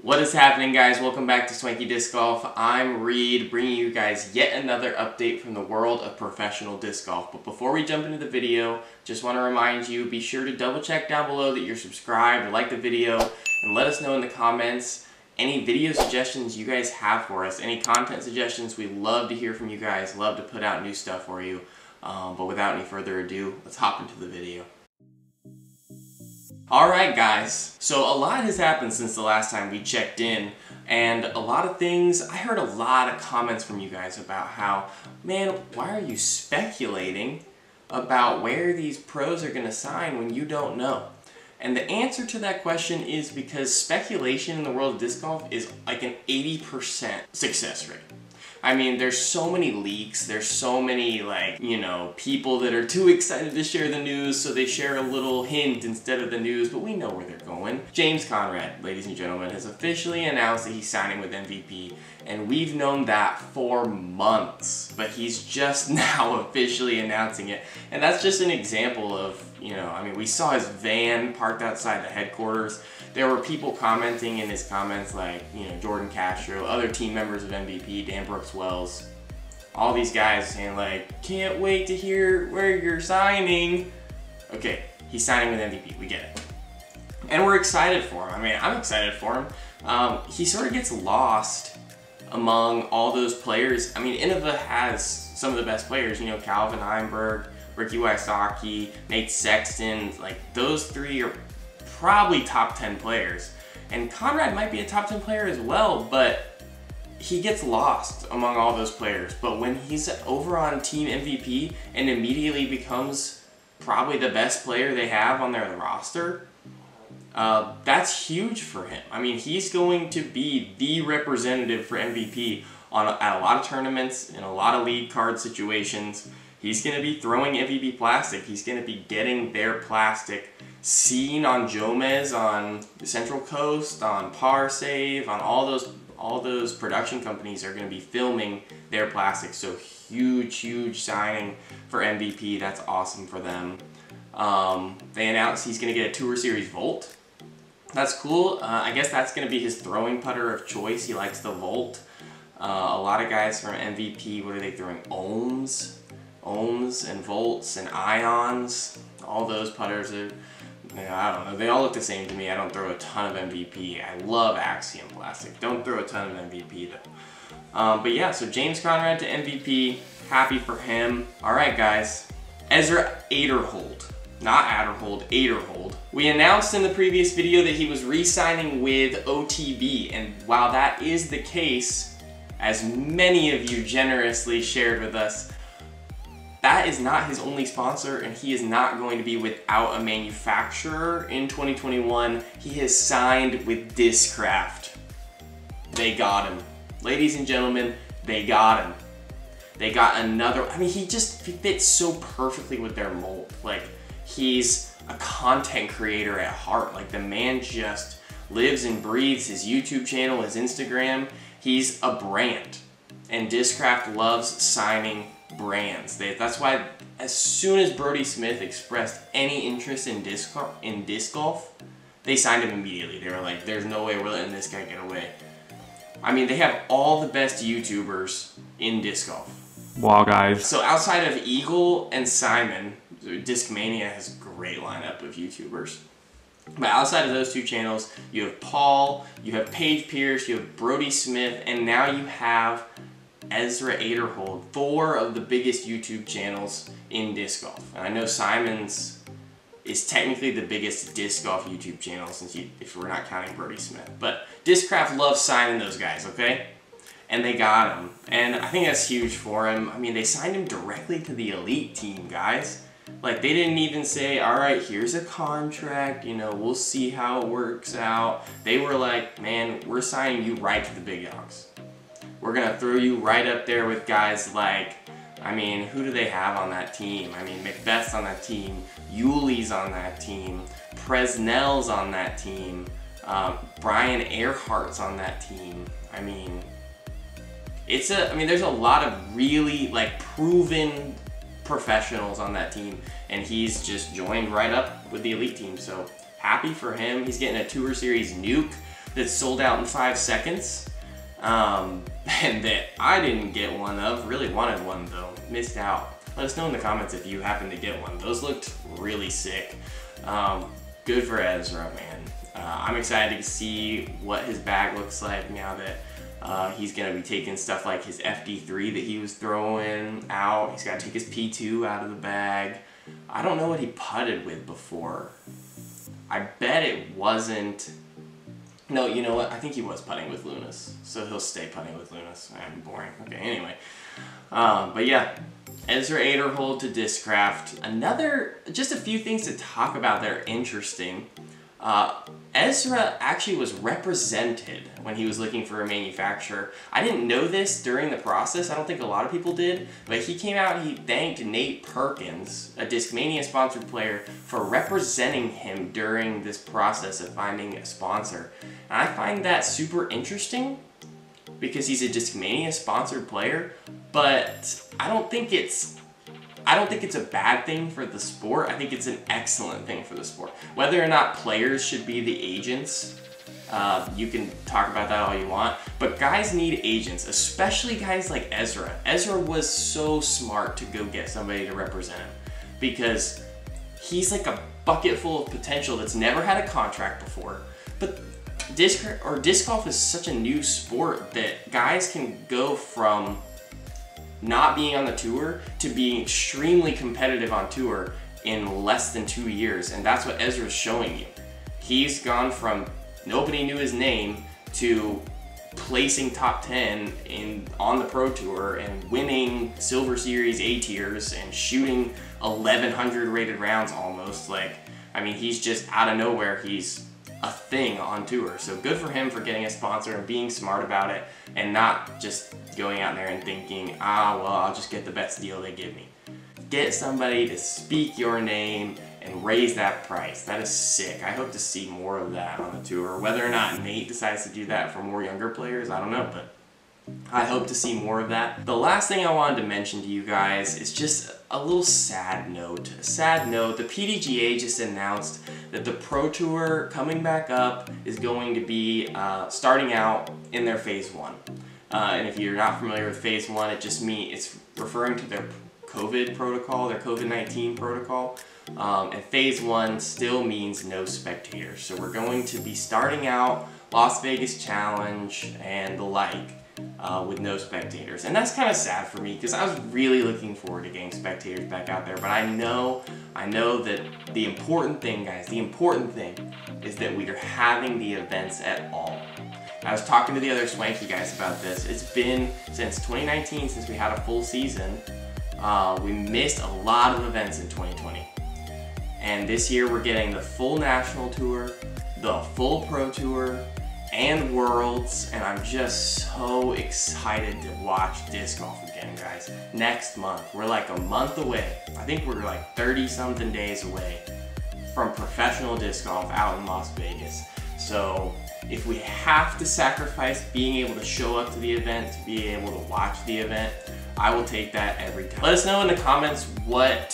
What is happening, guys? Welcome back to Swanky Disc Golf. I'm Reed, bringing you guys yet another update from the world of professional disc golf. But before we jump into the video, just want to remind you, be sure to double check down below that you're subscribed or like the video, and let us know in the comments any video suggestions you guys have for us, any content suggestions. We love to hear from you guys, love to put out new stuff for you. But without any further ado, let's hop into the video. Alright guys, so a lot has happened since the last time we checked in, and a lot of things. I heard a lot of comments from you guys about how, man, why are you speculating about where these pros are going to sign when you don't know? And the answer to that question is because speculation in the world of disc golf is like an 80% success rate. I mean, there's so many leaks, there's so many, like, you know, people that are too excited to share the news, so they share a little hint instead of the news, but we know where they're going. James Conrad, ladies and gentlemen, has officially announced that he's signing with MVP, and we've known that for months, but he's just now officially announcing it. And that's just an example of, you know, I mean, we saw his van parked outside the headquarters. There were people commenting in his comments like, you know, Jordan Castro, other team members of MVP, Dan Brooks-Wells, all these guys saying like, can't wait to hear where you're signing. Okay, he's signing with MVP, we get it. And we're excited for him. I mean, I'm excited for him. He sort of gets lost among all those players. I mean, Innova has some of the best players, you know, Calvin Heimberg, Ricky Wysocki, Nate Sexton, like those three are probably top 10 players. And Conrad might be a top 10 player as well, but he gets lost among all those players. But when he's over on Team MVP and immediately becomes probably the best player they have on their roster, that's huge for him. I mean, he's going to be the representative for MVP at a lot of tournaments, in a lot of lead card situations. He's going to be throwing MVP plastic. He's going to be getting their plastic seen on Jomez, on the Central Coast, on Par Save, on all those production companies are going to be filming their plastic. So huge signing for MVP. That's awesome for them. They announced he's going to get a Tour Series Volt. That's cool. I guess that's going to be his throwing putter of choice. He likes the Volt. A lot of guys from MVP, what are they throwing? Ohms and volts and ions. All those putters are, I don't know, they all look the same to me. I don't throw a ton of MVP. I love Axiom plastic. Don't throw a ton of MVP though. But yeah, so James Conrad to MVP. Happy for him. Alright guys, Ezra Aderhold. Not Aderhold, Aderhold. We announced in the previous video that he was re-signing with OTB, and while that is the case, as many of you generously shared with us, that is not his only sponsor, and he is not going to be without a manufacturer in 2021. He has signed with Discraft. They got him. Ladies and gentlemen, they got him. They got another, I mean, he fits so perfectly with their mold. Like, he's a content creator at heart. Like, the man just lives and breathes his YouTube channel, his Instagram. He's a brand, and Discraft loves signing brands. That's why as soon as Brodie Smith expressed any interest in disc golf, they signed him immediately. They were like, there's no way we're letting this guy get away. I mean, they have all the best YouTubers in disc golf. Wow, guys. So outside of Eagle and Simon, Discmania has a great lineup of YouTubers. But outside of those two channels, you have Paul, you have Paige Pierce, you have Brodie Smith, and now you have Ezra Aderhold, 4 of the biggest YouTube channels in disc golf. And I know Simon's is technically the biggest disc golf YouTube channel, if we're not counting Brodie Smith. But Discraft loves signing those guys, okay? And they got him. And I think that's huge for him. I mean, they signed him directly to the elite team, guys. Like, they didn't even say, all right, here's a contract, you know, we'll see how it works out. They were like, man, we're signing you right to the big dogs. We're going to throw you right up there with guys like, I mean, who do they have on that team? I mean, Macbeth's on that team, Yuli's on that team, Presnell's on that team, Brian Earhart's on that team. I mean, there's a lot of really, like, proven professionals on that team, and he's just joined right up with the elite team. So happy for him. He's getting a Tour Series nuke, that sold out in 5 seconds, and that I didn't get one of. Really wanted one though, missed out. Let us know in the comments if you happen to get one. Those looked really sick. Good for Ezra, man. I'm excited to see what his bag looks like now that he's gonna be taking stuff like his FD3 that he was throwing out. He's gotta take his P2 out of the bag. I don't know what he putted with before. I bet it wasn't... No, you know what? I think he was putting with Lunas, so he'll stay putting with Lunas. I'm boring. Okay, anyway. But yeah, Ezra Aderhold to Discraft. Just a few things to talk about that are interesting. Ezra actually was represented when he was looking for a manufacturer. I didn't know this during the process. I don't think a lot of people did, but he came out and he thanked Nate Perkins, a Discmania sponsored player, for representing him during this process of finding a sponsor. And I find that super interesting because he's a Discmania sponsored player, but I don't think it's a bad thing for the sport. I think it's an excellent thing for the sport. Whether or not players should be the agents, you can talk about that all you want, but guys need agents, especially guys like Ezra. Ezra was so smart to go get somebody to represent him because he's like a bucket full of potential that's never had a contract before. But disc golf is such a new sport that guys can go from not being on the tour to being extremely competitive on tour in less than 2 years, and that's what Ezra's showing you. He's gone from nobody knew his name to placing top 10 on the Pro Tour and winning Silver Series A tiers and shooting 1100 rated rounds almost. Like, I mean, he's just out of nowhere. He's a thing on tour. So good for him for getting a sponsor and being smart about it and not just going out there and thinking, well, I'll just get the best deal they give me. Get somebody to speak your name and raise that price. That is sick. I hope to see more of that on the tour. Whether or not Nate decides to do that for more younger players, I don't know, but I hope to see more of that. The last thing I wanted to mention to you guys is just a little sad note. A sad note, the PDGA just announced that the Pro Tour coming back up is going to be starting out in their Phase 1. And if you're not familiar with Phase 1, it just means it's referring to their COVID protocol, their COVID-19 protocol. And Phase 1 still means no spectators. So we're going to be starting out Las Vegas Challenge and the like with no spectators. And that's kind of sad for me because I was really looking forward to getting spectators back out there. But I know that the important thing, guys, the important thing is that we are having the events at all. I was talking to the other Swanky guys about this. It's been since 2019 since we had a full season. We missed a lot of events in 2020. And this year we're getting the full National Tour, the full Pro Tour, and Worlds, and I'm just so excited to watch disc golf again, guys. Next month, we're like a month away. I think we're like 30-something days away from professional disc golf out in Las Vegas. So if we have to sacrifice being able to show up to the event, to be able to watch the event, I will take that every time. Let us know in the comments what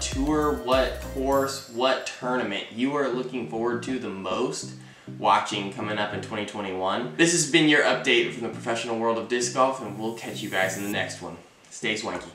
tour, what course, what tournament you are looking forward to the most watching coming up in 2021. This has been your update from the professional world of disc golf, and we'll catch you guys in the next one. Stay swanky.